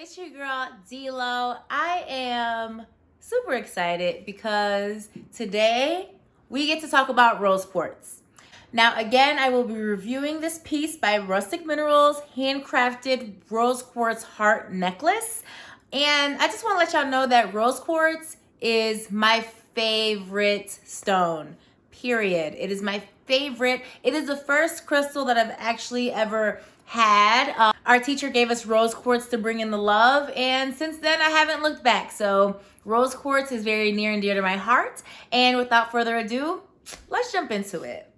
It's your girl, D-Lo. I am super excited because today we get to talk about rose quartz. Now, again, I will be reviewing this piece by Rustic Minerals, handcrafted Rose Quartz Heart Necklace. And I just want to let y'all know that rose quartz is my favorite stone, period. It is my favorite. It is the first crystal that I've actually ever had. Our teacher gave us rose quartz to bring in the love, and since then I haven't looked back. So rose quartz is very near and dear to my heart. And without further ado, let's jump into it.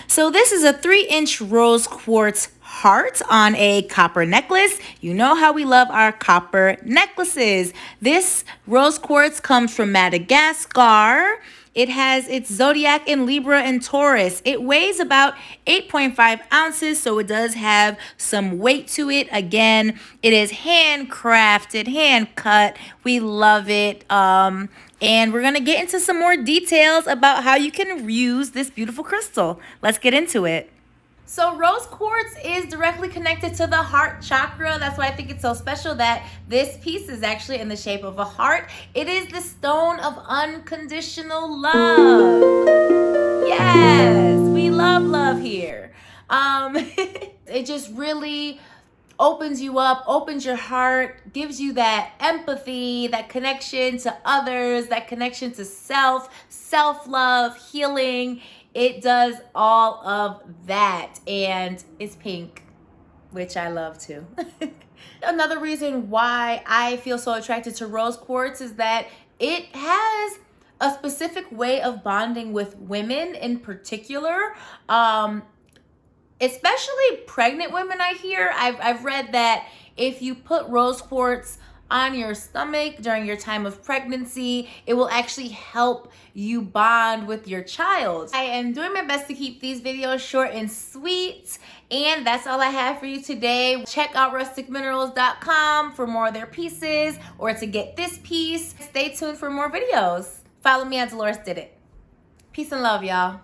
So this is a 3-inch rose quartz heart on a copper necklace. You know how we love our copper necklaces. This rose quartz comes from Madagascar. It has its zodiac in Libra and Taurus. It weighs about 8.5 ounces, so it does have some weight to it. Again, it is handcrafted, hand cut. We love it. And we're going to get into some more details about how you can use this beautiful crystal. Let's get into it. So rose quartz is directly connected to the heart chakra. That's why I think it's so special that this piece is actually in the shape of a heart. It is the stone of unconditional love. Yes, we love love here. It just really opens you up, opens your heart, gives you that empathy, that connection to others, that connection to self-love, healing. It does all of that, and it's pink, which I love too. Another reason why I feel so attracted to rose quartz is that it has a specific way of bonding with women in particular. Especially pregnant women, I hear. I've read that if you put rose quartz on your stomach during your time of pregnancy, it will actually help you bond with your child. I am doing my best to keep these videos short and sweet, and that's all I have for you today. Check out rusticminerals.com for more of their pieces or to get this piece. Stay tuned for more videos. Follow me at Dolores Did It. Peace and love, y'all.